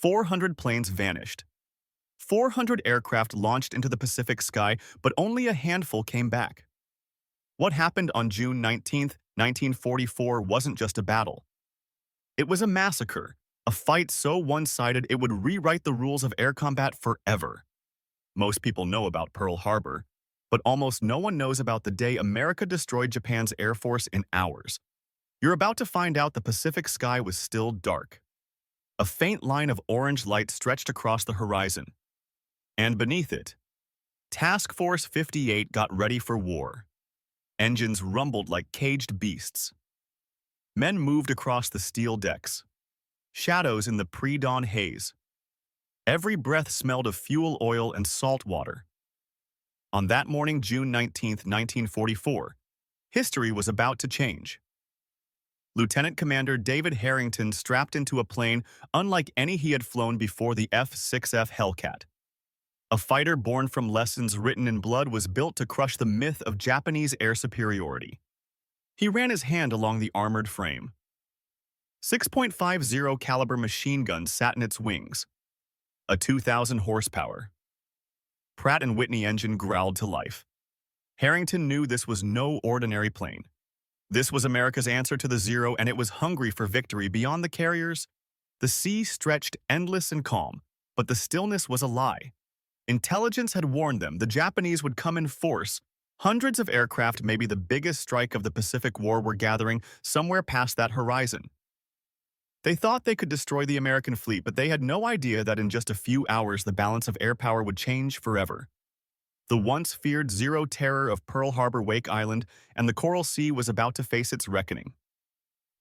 400 planes vanished. 400 aircraft launched into the Pacific sky, but only a handful came back. What happened on June 19, 1944 wasn't just a battle. It was a massacre, a fight so one-sided it would rewrite the rules of air combat forever. Most people know about Pearl Harbor, but almost no one knows about the day America destroyed Japan's air force in hours. You're about to find out the Pacific sky was still dark. A faint line of orange light stretched across the horizon. And beneath it, Task Force 58 got ready for war. Engines rumbled like caged beasts. Men moved across the steel decks. Shadows in the pre-dawn haze. Every breath smelled of fuel oil and salt water. On that morning, June 19, 1944, history was about to change. Lieutenant Commander David Harrington strapped into a plane unlike any he had flown before, the F-6F Hellcat. A fighter born from lessons written in blood was built to crush the myth of Japanese air superiority. He ran his hand along the armored frame. 6.50 caliber machine guns sat in its wings. A 2,000 horsepower Pratt & Whitney engine growled to life. Harrington knew this was no ordinary plane. This was America's answer to the Zero, and it was hungry for victory. Beyond the carriers, the sea stretched endless and calm, but the stillness was a lie. Intelligence had warned them the Japanese would come in force. Hundreds of aircraft, maybe the biggest strike of the Pacific War, were gathering somewhere past that horizon. They thought they could destroy the American fleet, but they had no idea that in just a few hours the balance of air power would change forever. The once feared Zero terror of Pearl Harbor, Wake Island, and the Coral Sea was about to face its reckoning.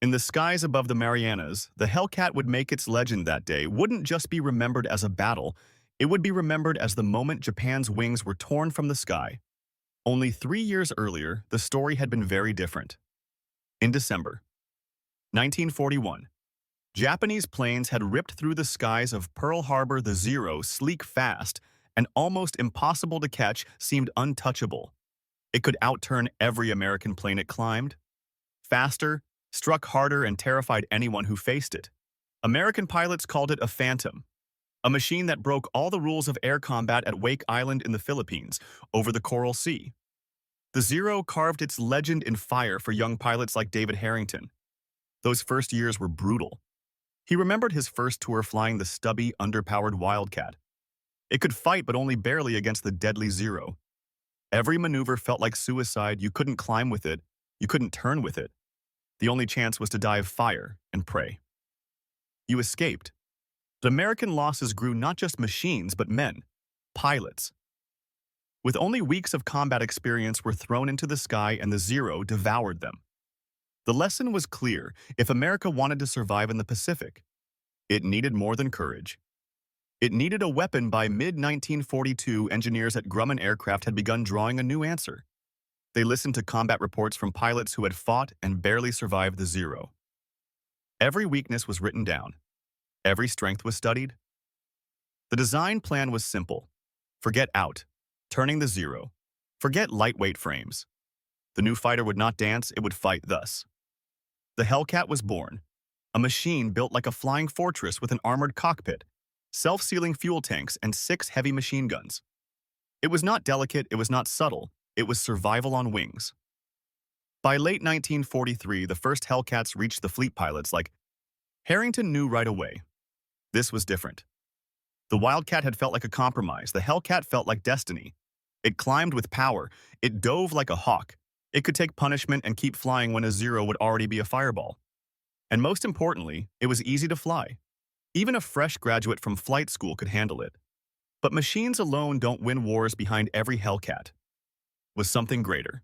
In the skies above the Marianas, the Hellcat would make its legend. That day wouldn't just be remembered as a battle, it would be remembered as the moment Japan's wings were torn from the sky. Only 3 years earlier, the story had been very different. In December 1941, Japanese planes had ripped through the skies of Pearl Harbor. The Zero, sleek, fast, and almost impossible to catch, seemed untouchable. It could outturn every American plane it climbed. Faster, struck harder, and terrified anyone who faced it. American pilots called it a phantom, a machine that broke all the rules of air combat at Wake Island in the Philippines, over the Coral Sea. The Zero carved its legend in fire for young pilots like David Harrington. Those first years were brutal. He remembered his first tour flying the stubby, underpowered Wildcat. It could fight, but only barely, against the deadly Zero. Every maneuver felt like suicide. You couldn't climb with it. You couldn't turn with it. The only chance was to die of fire and pray. You escaped. But American losses grew. Not just machines, but men, pilots. With only weeks of combat experience, were thrown into the sky, and the Zero devoured them. The lesson was clear. If America wanted to survive in the Pacific, it needed more than courage. It needed a weapon. By mid-1942, engineers at Grumman Aircraft had begun drawing a new answer. They listened to combat reports from pilots who had fought and barely survived the Zero. Every weakness was written down. Every strength was studied. The design plan was simple. Forget turning the Zero. Forget lightweight frames. The new fighter would not dance, it would fight. Thus, the Hellcat was born, a machine built like a flying fortress with an armored cockpit, self-sealing fuel tanks, and 6 heavy machine guns. It was not delicate, it was not subtle, it was survival on wings. By late 1943, the first Hellcats reached the fleet. Pilots like Harrington knew right away. This was different. The Wildcat had felt like a compromise. The Hellcat felt like destiny. It climbed with power. It dove like a hawk. It could take punishment and keep flying when a Zero would already be a fireball. And most importantly, it was easy to fly. Even a fresh graduate from flight school could handle it. But machines alone don't win wars. Behind every Hellcat was something greater.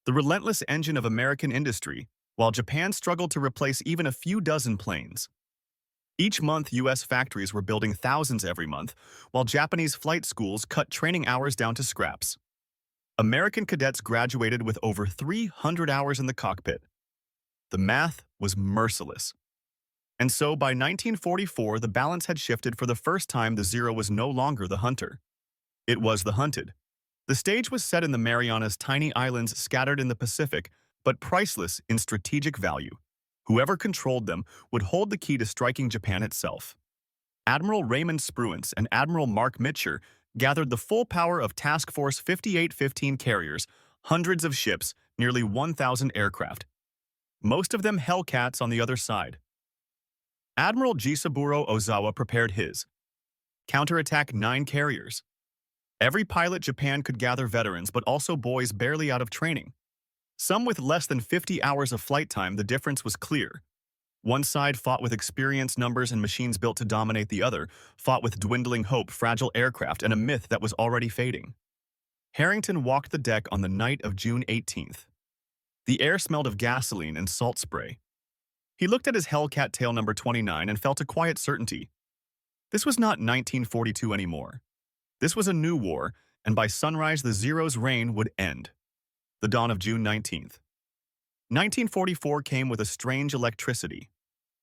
The relentless engine of American industry, while Japan struggled to replace even a few dozen planes. Each month, U.S. factories were building thousands every month, while Japanese flight schools cut training hours down to scraps. American cadets graduated with over 300 hours in the cockpit. The math was merciless. And so by 1944, the balance had shifted. For the first time, the Zero was no longer the hunter. It was the hunted. The stage was set in the Marianas, tiny islands scattered in the Pacific, but priceless in strategic value. Whoever controlled them would hold the key to striking Japan itself. Admiral Raymond Spruance and Admiral Mark Mitcher gathered the full power of Task Force 5815 carriers, hundreds of ships, nearly 1,000 aircraft, most of them Hellcats on the other side. Admiral Jisaburo Ozawa prepared his counterattack 9 carriers. Every pilot Japan could gather veterans, but also boys barely out of training. Some with less than 50 hours of flight time. The difference was clear. One side fought with experienced numbers and machines built to dominate, the other fought with dwindling hope, fragile aircraft, and a myth that was already fading. Harrington walked the deck on the night of June 18th. The air smelled of gasoline and salt spray. He looked at his Hellcat tail number 29 and felt a quiet certainty. This was not 1942 anymore. This was a new war, and by sunrise the Zero's reign would end. The dawn of June 19th. 1944 came with a strange electricity.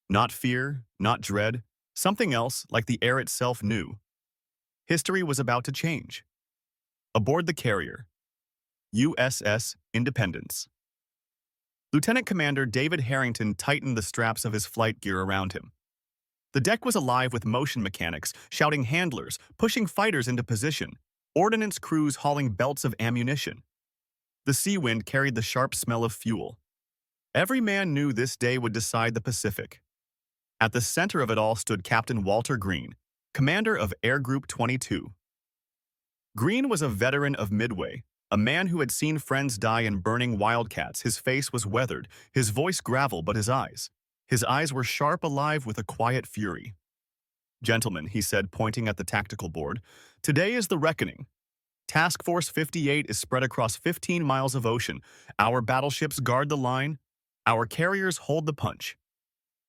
Not fear, not dread, something else, like the air itself knew. History was about to change. Aboard the carrier, USS Independence. Lieutenant Commander David Harrington tightened the straps of his flight gear around him. The deck was alive with motion mechanics, shouting handlers, pushing fighters into position, ordnance crews hauling belts of ammunition. The sea wind carried the sharp smell of fuel. Every man knew this day would decide the Pacific. At the center of it all stood Captain Walter Green, commander of Air Group 22. Green was a veteran of Midway, a man who had seen friends die in burning Wildcats. His face was weathered, his voice gravel, but his eyes were sharp, alive with a quiet fury. "Gentlemen," he said, pointing at the tactical board, "today is the reckoning. Task Force 58 is spread across 15 miles of ocean. Our battleships guard the line. Our carriers hold the punch.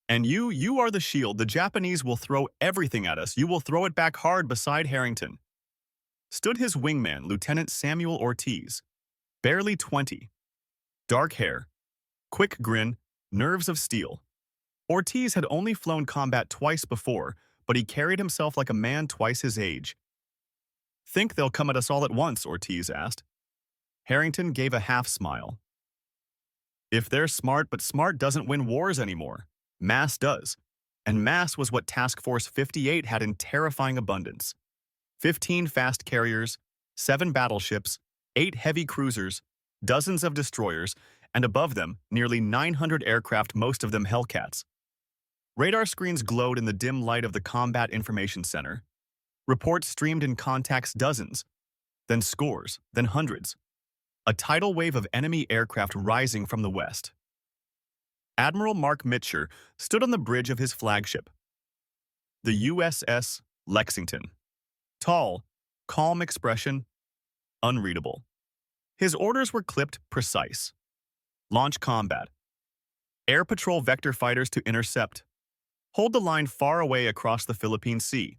And you are the shield. The Japanese will throw everything at us. You will throw it back hard." Beside Harrington stood his wingman, Lieutenant Samuel Ortiz, barely 20. Dark hair, quick grin, nerves of steel. Ortiz had only flown combat twice before, but he carried himself like a man twice his age. "Think they'll come at us all at once?" Ortiz asked. Harrington gave a half-smile. "If they're smart, but smart doesn't win wars anymore. Mass does." And mass was what Task Force 58 had in terrifying abundance. 15 fast carriers, 7 battleships, 8 heavy cruisers, dozens of destroyers, and above them, nearly 900 aircraft, most of them Hellcats. Radar screens glowed in the dim light of the Combat Information Center. Reports streamed in contacts, dozens, then scores, then hundreds. A tidal wave of enemy aircraft rising from the west. Admiral Mark Mitcher stood on the bridge of his flagship, the USS Lexington. Tall, calm expression, unreadable. His orders were clipped, precise. Launch combat. Air patrol vector fighters to intercept. Hold the line far away across the Philippine Sea.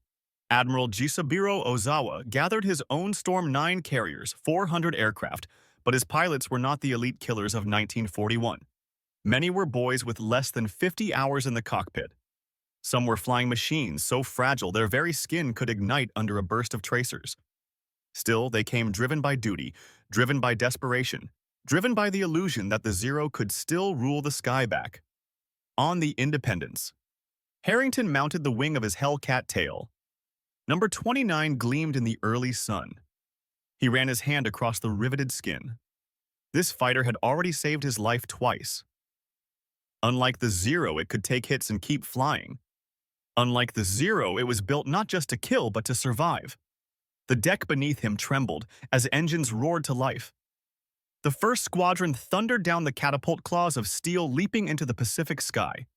Admiral Jisaburo Ozawa gathered his own Storm 9 carriers, 400 aircraft, but his pilots were not the elite killers of 1941. Many were boys with less than 50 hours in the cockpit. Some were flying machines so fragile their very skin could ignite under a burst of tracers. Still, they came driven by duty, driven by desperation, driven by the illusion that the Zero could still rule the sky back. On the Independence, Harrington mounted the wing of his Hellcat tail. Number 29 gleamed in the early sun. He ran his hand across the riveted skin. This fighter had already saved his life twice. Unlike the Zero, it could take hits and keep flying. Unlike the Zero, it was built not just to kill, but to survive. The deck beneath him trembled as engines roared to life. The first squadron thundered down the catapult claws of steel, leaping into the Pacific sky.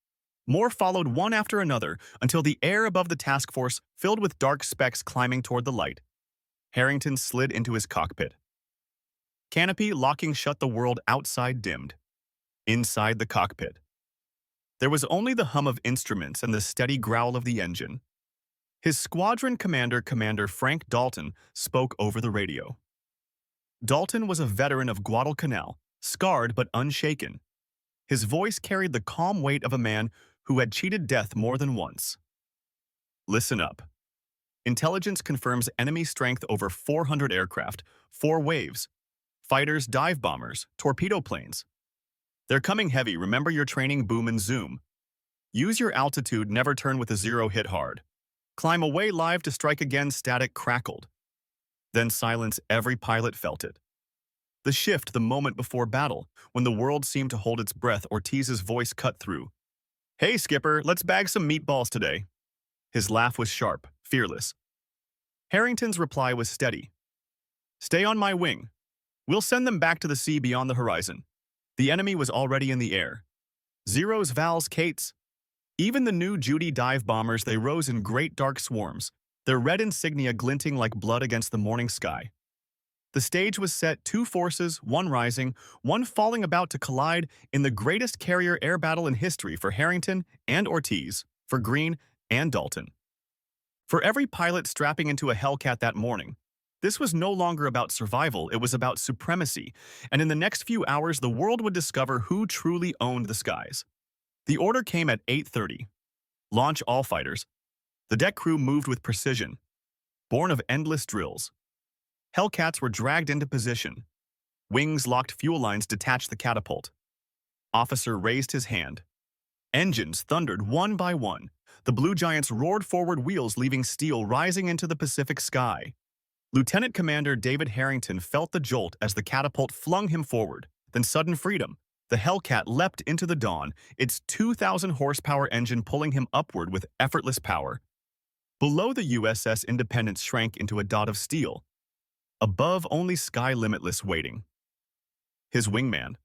More followed one after another until the air above the task force filled with dark specks climbing toward the light. Harrington slid into his cockpit. Canopy locking shut, the world outside dimmed. Inside the cockpit, there was only the hum of instruments and the steady growl of the engine. His squadron commander, Commander Frank Dalton, spoke over the radio. Dalton was a veteran of Guadalcanal, scarred but unshaken. His voice carried the calm weight of a man who had cheated death more than once. "Listen up. Intelligence confirms enemy strength over 400 aircraft, 4 waves, fighters, dive bombers, torpedo planes. They're coming heavy. Remember your training, boom and zoom. Use your altitude, never turn with a Zero, hit hard. Climb away live to strike again, static crackled. Then silence, every pilot felt it. The shift the moment before battle, when the world seemed to hold its breath, Ortiz's voice cut through. Hey, Skipper, let's bag some meatballs today. His laugh was sharp, fearless. Harrington's reply was steady. Stay on my wing. We'll send them back to the sea beyond the horizon. The enemy was already in the air. Zeros, Vals, Kates. Even the new Judy dive bombers, they rose in great dark swarms, their red insignia glinting like blood against the morning sky. The stage was set, two forces, one rising, one falling, about to collide in the greatest carrier air battle in history for Harrington and Ortiz, for Green and Dalton. For every pilot strapping into a Hellcat that morning, this was no longer about survival, it was about supremacy, and in the next few hours the world would discover who truly owned the skies. The order came at 8:30. Launch all fighters. The deck crew moved with precision, born of endless drills. Hellcats were dragged into position. Wings locked, fuel lines detached the catapult. Officer raised his hand. Engines thundered one by one. The Blue Giants roared forward, wheels leaving steel rising into the Pacific sky. Lieutenant Commander David Harrington felt the jolt as the catapult flung him forward. Then sudden freedom. The Hellcat leapt into the dawn, its 2,000 horsepower engine pulling him upward with effortless power. Below, the USS Independence shrank into a dot of steel. Above, only sky limitless waiting. His wingman,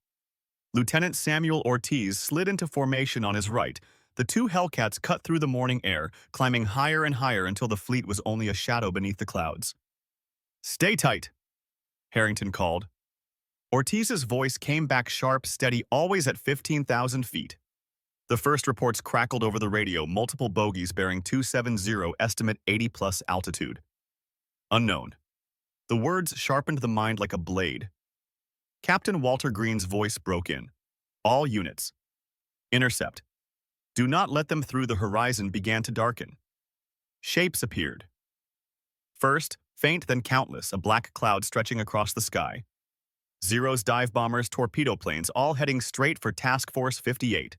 Lieutenant Samuel Ortiz, slid into formation on his right. The two Hellcats cut through the morning air, climbing higher and higher until the fleet was only a shadow beneath the clouds. Stay tight, Harrington called. Ortiz's voice came back sharp, steady, always at 15,000 feet. The first reports crackled over the radio, multiple bogies bearing 270, estimate 80-plus altitude. Unknown. The words sharpened the mind like a blade. Captain Walter Green's voice broke in. All units. Intercept. Do not let them through. The horizon began to darken. Shapes appeared. First, faint, then countless, a black cloud stretching across the sky. Zeros, dive bombers, torpedo planes, all heading straight for Task Force 58.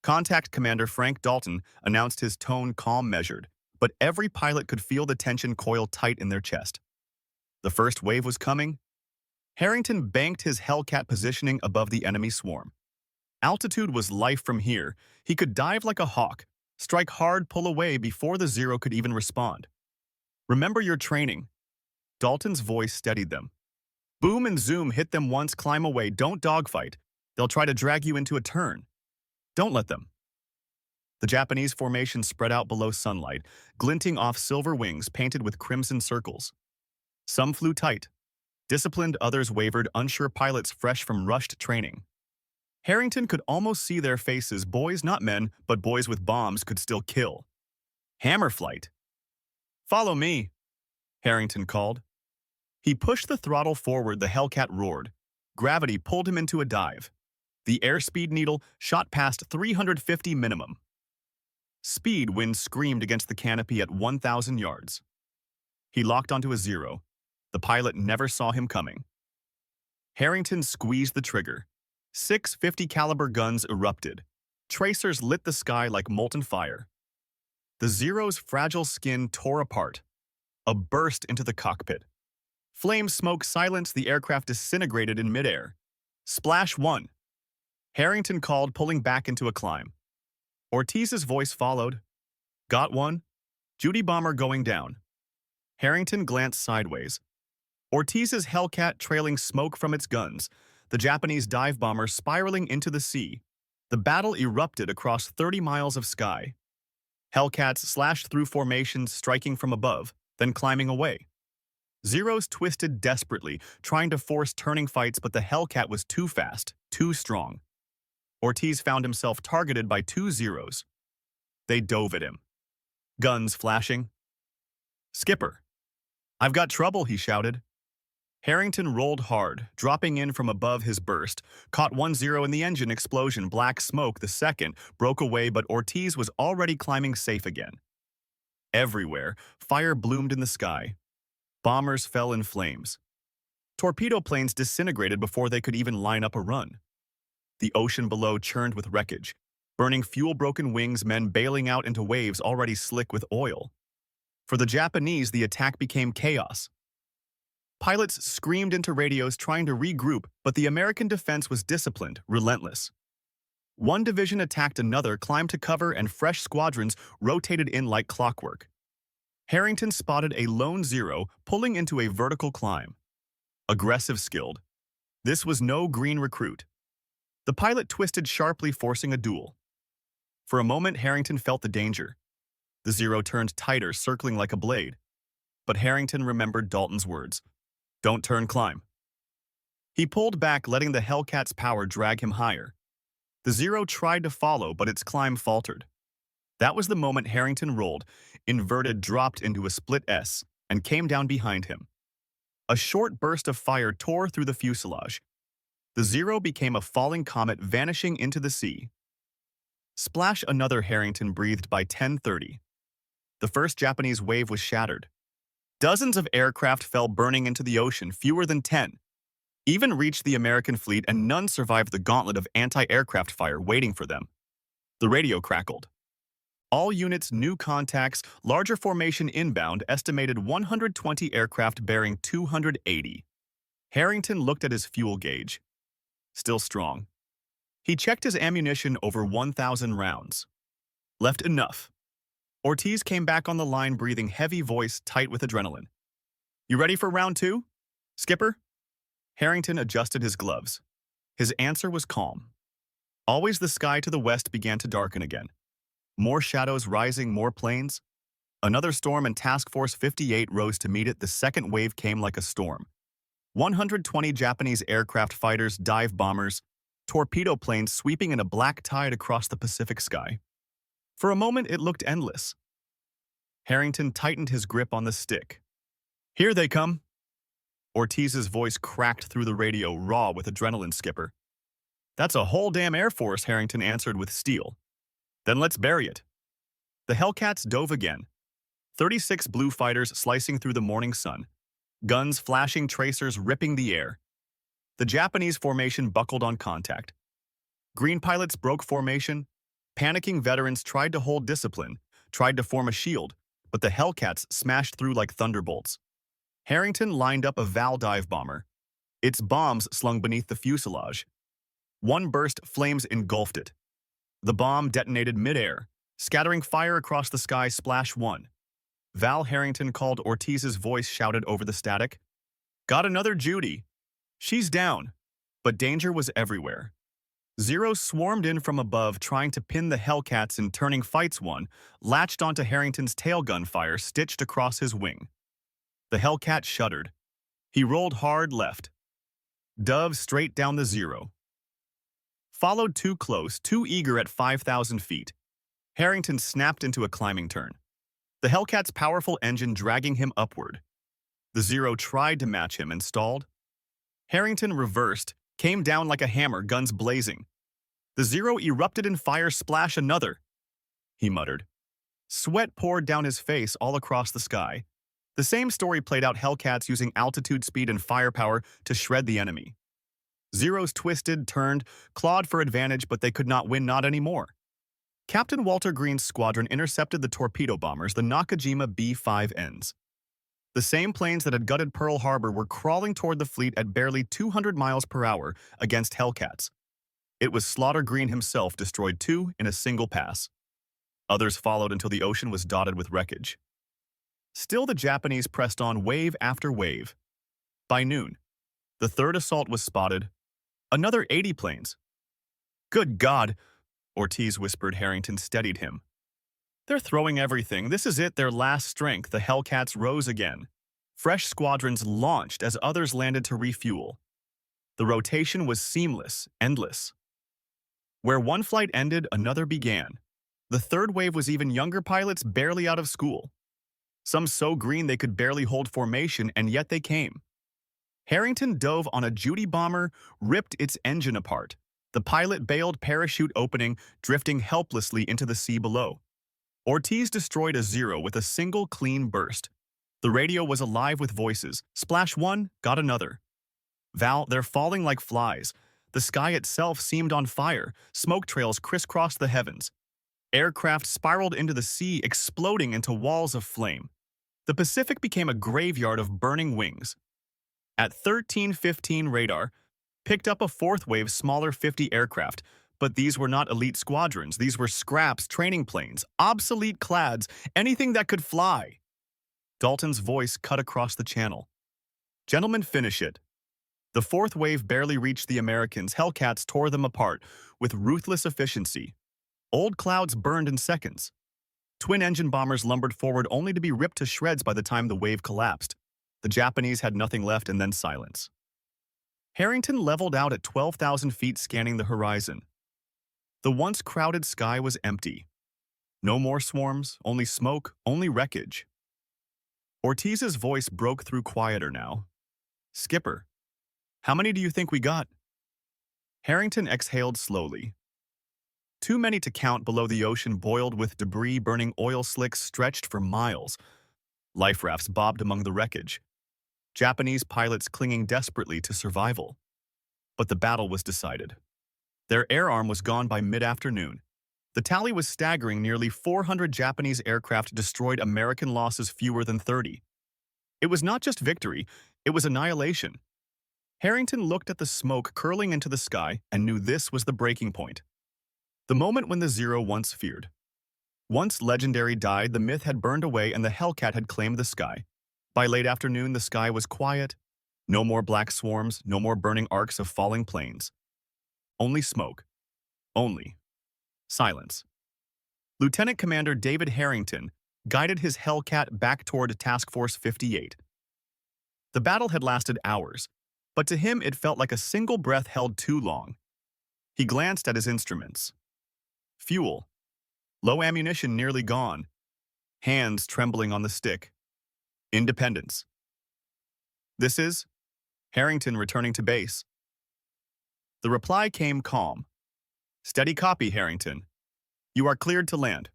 Contact Commander Frank Dalton announced, his tone calm, measured, but every pilot could feel the tension coil tight in their chest. The first wave was coming. Harrington banked his Hellcat, positioning above the enemy swarm. Altitude was life from here. He could dive like a hawk, strike hard, pull away before the Zero could even respond. Remember your training. Dalton's voice steadied them. Boom and zoom, hit them once, climb away, don't dogfight. They'll try to drag you into a turn. Don't let them. The Japanese formation spread out below sunlight, glinting off silver wings painted with crimson circles. Some flew tight. Disciplined, others wavered, unsure pilots fresh from rushed training. Harrington could almost see their faces, boys, not men, but boys with bombs could still kill. Hammer flight. Follow me, Harrington called. He pushed the throttle forward, the Hellcat roared. Gravity pulled him into a dive. The airspeed needle shot past 350 minimum. Speed wind screamed against the canopy at 1,000 yards. He locked onto a Zero. The pilot never saw him coming. Harrington squeezed the trigger. 650 caliber guns erupted. Tracers lit the sky like molten fire. The Zero's fragile skin tore apart. A burst into the cockpit. Flame smoke silenced, the aircraft disintegrated in midair. Splash 1. Harrington called, pulling back into a climb. Ortiz's voice followed. Got one? Judy bomber going down. Harrington glanced sideways. Ortiz's Hellcat trailing smoke from its guns, the Japanese dive bomber spiraling into the sea. The battle erupted across 30 miles of sky. Hellcats slashed through formations, striking from above, then climbing away. Zeros twisted desperately, trying to force turning fights, but the Hellcat was too fast, too strong. Ortiz found himself targeted by two Zeros. They dove at him. Guns flashing. Skipper, I've got trouble, he shouted. Harrington rolled hard, dropping in from above his burst, caught one Zero in the engine explosion. Black smoke, the second, broke away, but Ortiz was already climbing safe again. Everywhere, fire bloomed in the sky. Bombers fell in flames. Torpedo planes disintegrated before they could even line up a run. The ocean below churned with wreckage, burning fuel, broken wings, men bailing out into waves already slick with oil. For the Japanese, the attack became chaos. Pilots screamed into radios trying to regroup, but the American defense was disciplined, relentless. One division attacked another, climbed to cover, and fresh squadrons rotated in like clockwork. Harrington spotted a lone Zero pulling into a vertical climb. Aggressive, skilled. This was no green recruit. The pilot twisted sharply, forcing a duel. For a moment, Harrington felt the danger. The Zero turned tighter, circling like a blade. But Harrington remembered Dalton's words. Don't turn, climb. He pulled back, letting the Hellcat's power drag him higher. The Zero tried to follow, but its climb faltered. That was the moment Harrington rolled, inverted, dropped into a split S, and came down behind him. A short burst of fire tore through the fuselage. The Zero became a falling comet, vanishing into the sea. Splash, another. Harrington breathed. By 10:30. The first Japanese wave was shattered. Dozens of aircraft fell burning into the ocean, fewer than 10. Even reached the American fleet, and none survived the gauntlet of anti-aircraft fire waiting for them. The radio crackled. All units, new contacts, larger formation inbound, estimated 120 aircraft bearing 280. Harrington looked at his fuel gauge. Still strong. He checked his ammunition, over 1,000 rounds. Left enough. Ortiz came back on the line, breathing heavy, voice tight with adrenaline. You ready for round 2, Skipper? Harrington adjusted his gloves. His answer was calm. Always. The sky to the west began to darken again. More shadows rising, more planes. Another storm, and Task Force 58 rose to meet it. The second wave came like a storm. 120 Japanese aircraft, fighters, dive bombers, torpedo planes sweeping in a black tide across the Pacific sky. For a moment, it looked endless. Harrington tightened his grip on the stick. Here they come. Ortiz's voice cracked through the radio, raw with adrenaline. Skipper. That's a whole damn Air Force, Harrington answered with steel. Then let's bury it. The Hellcats dove again. 36 blue fighters slicing through the morning sun. Guns flashing, tracers ripping the air. The Japanese formation buckled on contact. Green pilots broke formation. Panicking veterans tried to hold discipline, tried to form a shield, but the Hellcats smashed through like thunderbolts. Harrington lined up a Val dive bomber. Its bombs slung beneath the fuselage. One burst, flames engulfed it. The bomb detonated midair, scattering fire across the sky. Splash 1. Val, Harrington called. Ortiz's voice shouted over the static. Got another Judy. She's down. But danger was everywhere. Zeros swarmed in from above, trying to pin the Hellcats, and turning fights. One latched onto Harrington's tail gunfire, stitched across his wing. The Hellcat shuddered. He rolled hard left. Dove straight down the Zero. Followed too close, too eager at 5,000 feet. Harrington snapped into a climbing turn. The Hellcat's powerful engine dragging him upward. The Zero tried to match him and stalled. Harrington reversed, came down like a hammer, guns blazing. The Zero erupted in fire. Splash, another. He muttered. Sweat poured down his face all across the sky. The same story played out. Hellcats using altitude, speed, and firepower to shred the enemy. Zeros twisted, turned, clawed for advantage, but they could not win, not anymore. Captain Walter Green's squadron intercepted the torpedo bombers, the Nakajima B-5Ns. The same planes that had gutted Pearl Harbor were crawling toward the fleet at barely 200 miles per hour against Hellcats. It was Slaughter. Green himself destroyed 2 in a single pass. Others followed until the ocean was dotted with wreckage. Still, the Japanese pressed on, wave after wave. By noon, the third assault was spotted. Another 80 planes. Good God, Ortiz whispered. Harrington steadied him. They're throwing everything. This is it, their last strength. The Hellcats rose again. Fresh squadrons launched as others landed to refuel. The rotation was seamless, endless. Where one flight ended, another began. The third wave was even younger pilots, barely out of school. Some so green they could barely hold formation, and yet they came. Harrington dove on a Judy bomber, ripped its engine apart. The pilot bailed, parachute opening, drifting helplessly into the sea below. Ortiz destroyed a Zero with a single clean burst. The radio was alive with voices. Splash 1, got another. Val, they're falling like flies. The sky itself seemed on fire. Smoke trails crisscrossed the heavens. Aircraft spiraled into the sea, exploding into walls of flame. The Pacific became a graveyard of burning wings. At 13:15 radar, picked up a fourth wave smaller 50 aircraft, but these were not elite squadrons. These were scraps, training planes, obsolete clads, anything that could fly. Dalton's voice cut across the channel. Gentlemen, finish it. The fourth wave barely reached the Americans. Hellcats tore them apart with ruthless efficiency. Old clouds burned in seconds. Twin-engine bombers lumbered forward only to be ripped to shreds by the time the wave collapsed. The Japanese had nothing left and then silence. Harrington leveled out at 12,000 feet scanning the horizon. The once crowded sky was empty. No more swarms, only smoke, only wreckage. Ortiz's voice broke through quieter now. Skipper, how many do you think we got? Harrington exhaled slowly. Too many to count. Below, the ocean boiled with debris, burning oil slicks stretched for miles. Life rafts bobbed among the wreckage. Japanese pilots clinging desperately to survival. But the battle was decided. Their air arm was gone by mid-afternoon. The tally was staggering. Nearly 400 Japanese aircraft destroyed, American losses fewer than 30. It was not just victory, it was annihilation. Harrington looked at the smoke curling into the sky and knew this was the breaking point. The moment when the Zero once feared. Once legendary died, the myth had burned away and the Hellcat had claimed the sky. By late afternoon, the sky was quiet. No more black swarms, no more burning arcs of falling planes. Only smoke. Only silence. Lieutenant Commander David Harrington guided his Hellcat back toward Task Force 58. The battle had lasted hours, but to him it felt like a single breath held too long. He glanced at his instruments. Fuel. Low ammunition nearly gone. Hands trembling on the stick. Independence. This is Harrington returning to base. The reply came calm. Steady copy, Harrington. You are cleared to land.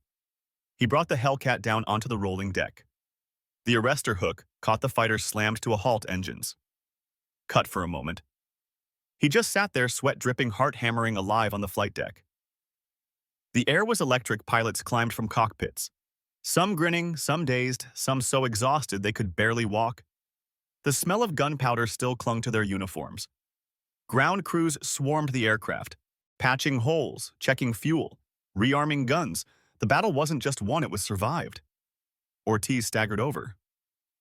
He brought the Hellcat down onto the rolling deck. The arrestor hook caught the fighter slammed to a halt. Engines cut for a moment. He just sat there, sweat dripping, heart hammering, alive on the flight deck. The air was electric. Pilots climbed from cockpits. Some grinning, some dazed, some so exhausted they could barely walk. The smell of gunpowder still clung to their uniforms. Ground crews swarmed the aircraft, patching holes, checking fuel, rearming guns. The battle wasn't just won, it was survived. Ortiz staggered over,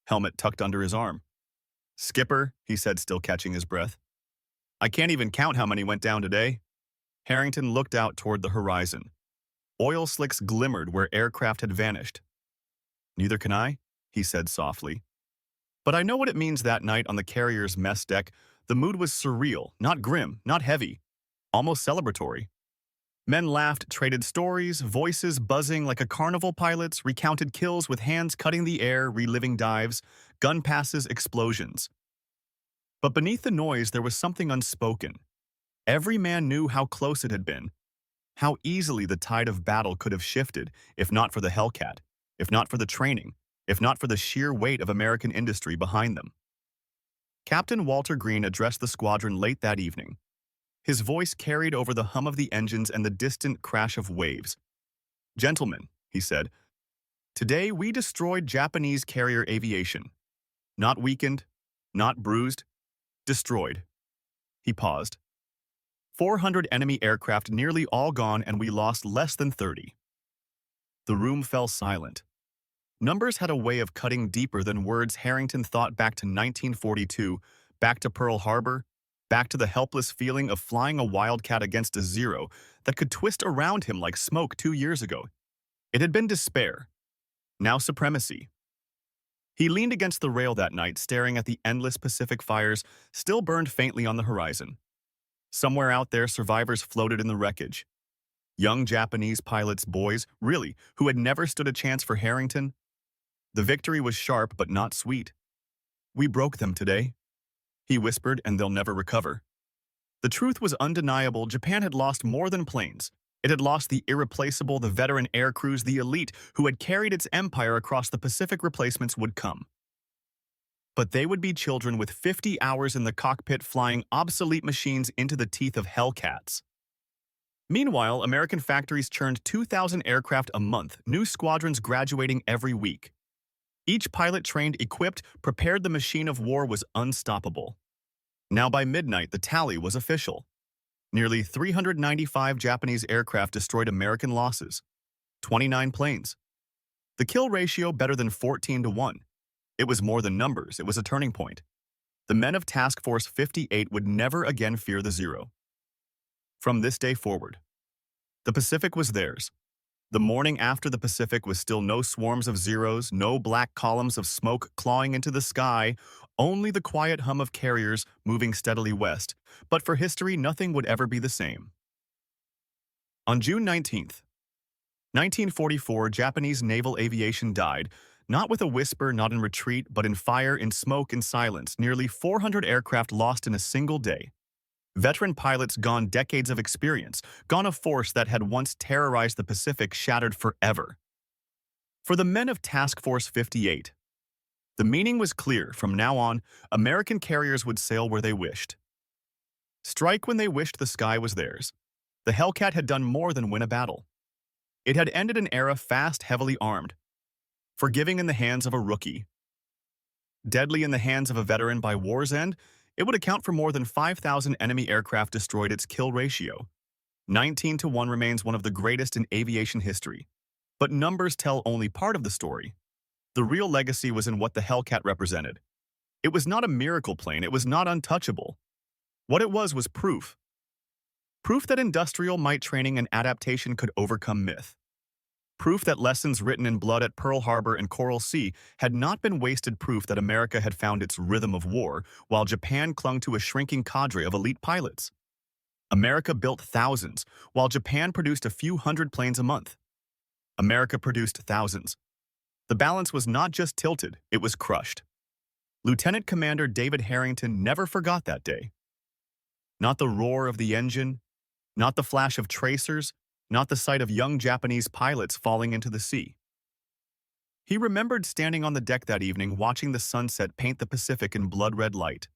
helmet tucked under his arm. Skipper, he said, still catching his breath. I can't even count how many went down today. Harrington looked out toward the horizon. Oil slicks glimmered where aircraft had vanished. Neither can I, he said softly. But I know what it means. That night on the carrier's mess deck, the mood was surreal, not grim, not heavy, almost celebratory. Men laughed, traded stories, voices buzzing like a carnival. Pilots recounted kills with hands cutting the air, reliving dives, gun passes, explosions. But beneath the noise there was something unspoken. Every man knew how close it had been, how easily the tide of battle could have shifted if not for the Hellcat, if not for the training, if not for the sheer weight of American industry behind them. Captain Walter Green addressed the squadron late that evening. His voice carried over the hum of the engines and the distant crash of waves. Gentlemen, he said, today we destroyed Japanese carrier aviation. Not weakened, not bruised, destroyed. He paused. 400 enemy aircraft nearly all gone, and we lost less than 30. The room fell silent. Numbers had a way of cutting deeper than words. Harrington thought back to 1942, back to Pearl Harbor, back to the helpless feeling of flying a Wildcat against a Zero that could twist around him like smoke 2 years ago. It had been despair, now supremacy. He leaned against the rail that night, staring at the endless Pacific fires still burned faintly on the horizon. Somewhere out there, survivors floated in the wreckage. Young Japanese pilots, boys, really, who had never stood a chance for Harrington. The victory was sharp but not sweet. We broke them today, he whispered, and they'll never recover. The truth was undeniable. Japan had lost more than planes. It had lost the irreplaceable, the veteran air crews, the elite who had carried its empire across the Pacific. Replacements would come. But they would be children with 50 hours in the cockpit flying obsolete machines into the teeth of Hellcats. Meanwhile, American factories churned 2,000 aircraft a month, new squadrons graduating every week. Each pilot trained, equipped, prepared, the machine of war was unstoppable. Now by midnight, the tally was official. Nearly 395 Japanese aircraft destroyed. American losses, 29 planes. The kill ratio better than 14 to 1. It was more than numbers, it was a turning point. The men of Task Force 58 would never again fear the zero. From this day forward, the Pacific was theirs. The morning after the Pacific was still no swarms of zeros, no black columns of smoke clawing into the sky, only the quiet hum of carriers moving steadily west. But for history, nothing would ever be the same. On June 19th, 1944, Japanese naval aviation died, not with a whisper, not in retreat, but in fire, in smoke, in silence. Nearly 400 aircraft lost in a single day. Veteran pilots gone, decades of experience, gone, a force that had once terrorized the Pacific shattered forever. For the men of Task Force 58, the meaning was clear. From now on, American carriers would sail where they wished. Strike when they wished, the sky was theirs. The Hellcat had done more than win a battle. It had ended an era, fast, heavily armed, forgiving in the hands of a rookie, deadly in the hands of a veteran. By war's end, it would account for more than 5,000 enemy aircraft destroyed. Its kill ratio, 19 to 1, remains one of the greatest in aviation history. But numbers tell only part of the story. The real legacy was in what the Hellcat represented. It was not a miracle plane, it was not untouchable. What it was proof. Proof that industrial might, training, and adaptation could overcome myth. Proof that lessons written in blood at Pearl Harbor and Coral Sea had not been wasted. Proof that America had found its rhythm of war, while Japan clung to a shrinking cadre of elite pilots. America built thousands, while Japan produced a few hundred planes a month. America produced thousands. The balance was not just tilted, it was crushed. Lieutenant Commander David Harrington never forgot that day. Not the roar of the engine, not the flash of tracers, not the sight of young Japanese pilots falling into the sea. He remembered standing on the deck that evening, watching the sunset paint the Pacific in blood-red light.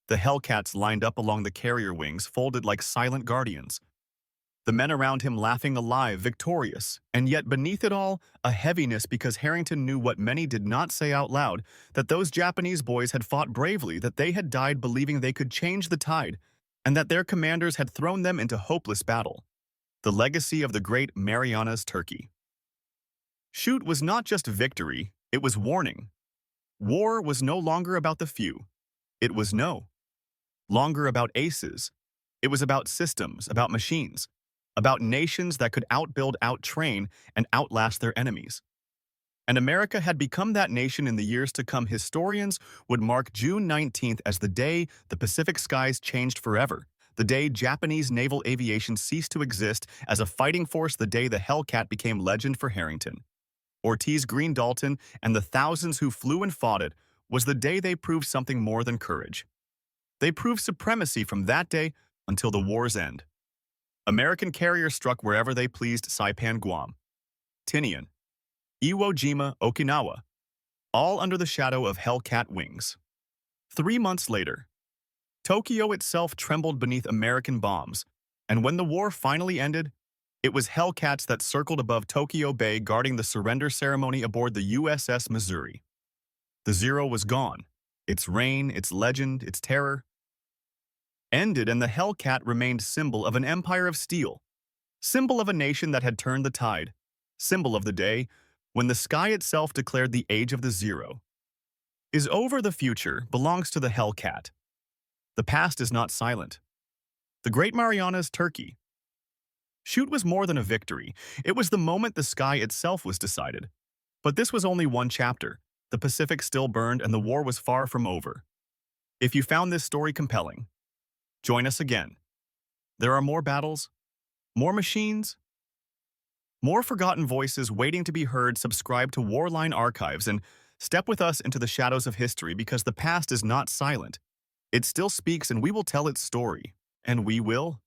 The Hellcats lined up along the carrier wings, folded like silent guardians. The men around him laughing, alive, victorious, and yet beneath it all, a heaviness, because Harrington knew what many did not say out loud, that those Japanese boys had fought bravely, that they had died believing they could change the tide, and that their commanders had thrown them into hopeless battle. The legacy of the great Marianas Turkey. Shoot was not just victory, it was warning. War was no longer about the few. It was no longer about aces. It was about systems, about machines, about nations that could outbuild, outtrain, and outlast their enemies. And America had become that nation in the years to come. Historians would mark June 19th as the day the Pacific skies changed forever, the day Japanese naval aviation ceased to exist as a fighting force, the day the Hellcat became legend. For Harrington, Ortiz, Green, Dalton, and the thousands who flew and fought it, was the day they proved something more than courage. They proved supremacy. From that day until the war's end, American carriers struck wherever they pleased: Saipan, Guam, Tinian, Iwo Jima, Okinawa, all under the shadow of Hellcat wings. 3 months later, Tokyo itself trembled beneath American bombs, and when the war finally ended, it was Hellcats that circled above Tokyo Bay, guarding the surrender ceremony aboard the USS Missouri. The Zero was gone. Its reign, its legend, its terror ended, and the Hellcat remained symbol of an empire of steel, symbol of a nation that had turned the tide, symbol of the day when the sky itself declared the age of the Zero is over. The future belongs to the Hellcat. The past is not silent. The Great Marianas Turkey. Shoot was more than a victory. It was the moment the sky itself was decided. But this was only one chapter. The Pacific still burned, and the war was far from over. If you found this story compelling, join us again. There are more battles, more machines, more forgotten voices waiting to be heard. Subscribe to Warline Archives and step with us into the shadows of history, because the past is not silent. It still speaks, and we will tell its story, and we will